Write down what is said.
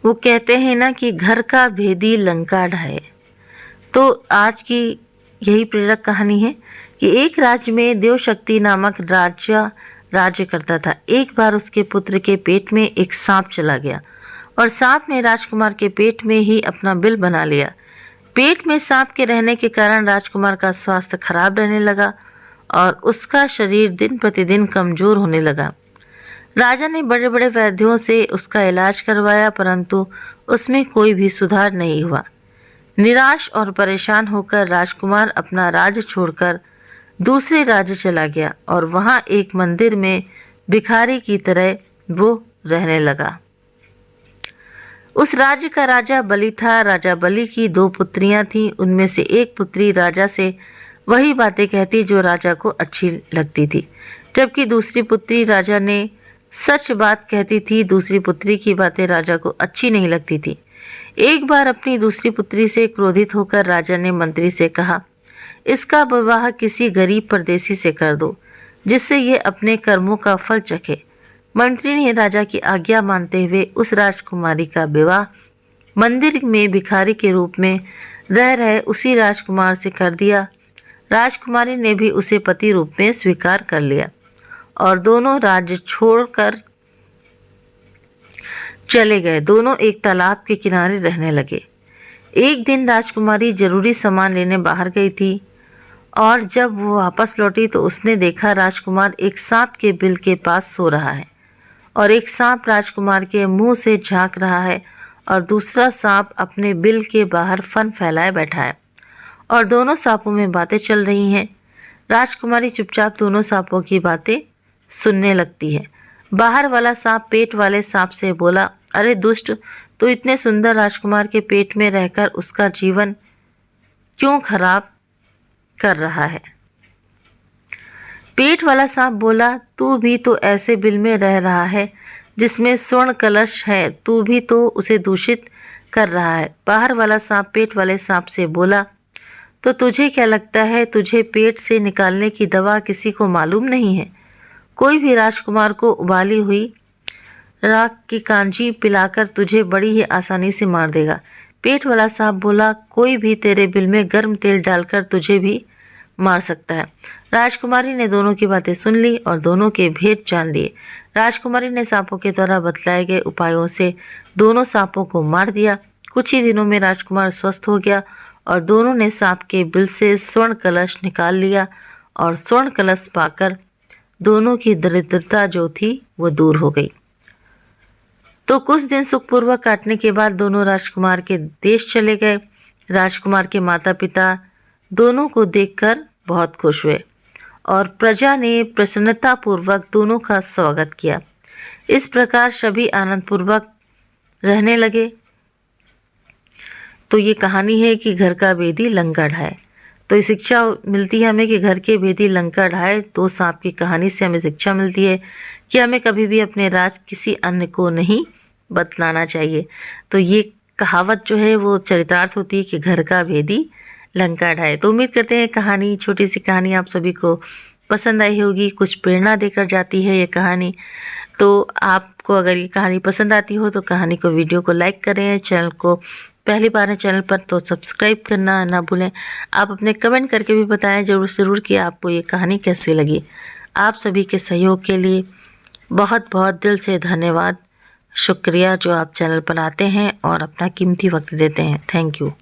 वो कहते हैं ना कि घर का भेदी लंका ढाए। तो आज की यही प्रेरक कहानी है कि एक राज्य में देवशक्ति नामक राजा राज्य करता था। एक बार उसके पुत्र के पेट में एक सांप चला गया और सांप ने राजकुमार के पेट में ही अपना बिल बना लिया। पेट में सांप के रहने के कारण राजकुमार का स्वास्थ्य खराब रहने लगा और उसका शरीर दिन प्रतिदिन कमजोर होने लगा। राजा ने बड़े बड़े वैद्यों से उसका इलाज करवाया, परंतु उसमें कोई भी सुधार नहीं हुआ। निराश और परेशान होकर राजकुमार अपना राज्य छोड़कर दूसरे राज्य चला गया और वहां एक मंदिर में भिखारी की तरह वो रहने लगा। उस राज्य का राजा बलि था। राजा बलि की 2 पुत्रियां थीं। उनमें से एक पुत्री राजा से वही बातें कहती जो राजा को अच्छी लगती थी, जबकि दूसरी पुत्री राजा ने सच बात कहती थी। दूसरी पुत्री की बातें राजा को अच्छी नहीं लगती थी। एक बार अपनी दूसरी पुत्री से क्रोधित होकर राजा ने मंत्री से कहा, इसका विवाह किसी गरीब परदेसी से कर दो, जिससे ये अपने कर्मों का फल चखे। मंत्री ने राजा की आज्ञा मानते हुए उस राजकुमारी का विवाह मंदिर में भिखारी के रूप में रह रहे उसी राजकुमार से कर दिया। राजकुमारी ने भी उसे पति रूप में स्वीकार कर लिया और दोनों राज्य छोड़कर चले गए। दोनों एक तालाब के किनारे रहने लगे। एक दिन राजकुमारी जरूरी सामान लेने बाहर गई थी और जब वो वापस लौटी तो उसने देखा राजकुमार एक सांप के बिल के पास सो रहा है और एक सांप राजकुमार के मुंह से झांक रहा है और दूसरा सांप अपने बिल के बाहर फन फैलाए बैठा है और दोनों सांपों में बातें चल रही हैं। राजकुमारी चुपचाप दोनों सांपों की बातें सुनने लगती है। बाहर वाला सांप पेट वाले सांप से बोला, अरे दुष्ट, तू इतने सुंदर राजकुमार के पेट में रहकर उसका जीवन क्यों खराब कर रहा है? पेट वाला सांप बोला, तू भी तो ऐसे बिल में रह रहा है जिसमें स्वर्ण कलश है, तू भी तो उसे दूषित कर रहा है। बाहर वाला सांप पेट वाले सांप से बोला, तो तुझे क्या लगता है, तुझे पेट से निकालने की दवा किसी को मालूम नहीं है? कोई भी राजकुमार को उबाली हुई राख की कांजी पिलाकर तुझे बड़ी ही आसानी से मार देगा। पेट वाला सांप बोला, कोई भी तेरे बिल में गर्म तेल डालकर तुझे भी मार सकता है। राजकुमारी ने दोनों की बातें सुन ली और दोनों के भेद जान लिए। राजकुमारी ने सांपों के द्वारा बतलाए गए उपायों से दोनों सांपों को मार दिया। कुछ ही दिनों में राजकुमार स्वस्थ हो गया और दोनों ने सांप के बिल से स्वर्ण कलश निकाल लिया और स्वर्ण कलश पाकर दोनों की दरिद्रता जो थी वो दूर हो गई। तो कुछ दिन सुखपूर्वक काटने के बाद दोनों राजकुमार के देश चले गए। राजकुमार के माता पिता दोनों को देखकर बहुत खुश हुए और प्रजा ने प्रसन्नता पूर्वक दोनों का स्वागत किया। इस प्रकार सभी आनंद पूर्वक रहने लगे। तो ये कहानी है कि घर का भेदी लंका ढाए। तो ये शिक्षा मिलती है हमें कि घर के भेदी लंका ढाए। 2 सांप की कहानी से हमें शिक्षा मिलती है कि हमें कभी भी अपने राज किसी अन्य को नहीं बतलाना चाहिए। तो ये कहावत जो है वो चरितार्थ होती है कि घर का भेदी लंका ढाए। तो उम्मीद करते हैं कहानी, छोटी सी कहानी आप सभी को पसंद आई होगी, कुछ प्रेरणा देकर जाती है ये कहानी। तो आपको अगर ये कहानी पसंद आती हो तो कहानी को, वीडियो को लाइक करें। चैनल को पहली बार है चैनल पर तो सब्सक्राइब करना ना भूलें। आप अपने कमेंट करके भी बताएं ज़रूर कि आपको ये कहानी कैसी लगी। आप सभी के सहयोग के लिए बहुत बहुत दिल से धन्यवाद, शुक्रिया जो आप चैनल पर आते हैं और अपना कीमती वक्त देते हैं। Thank you.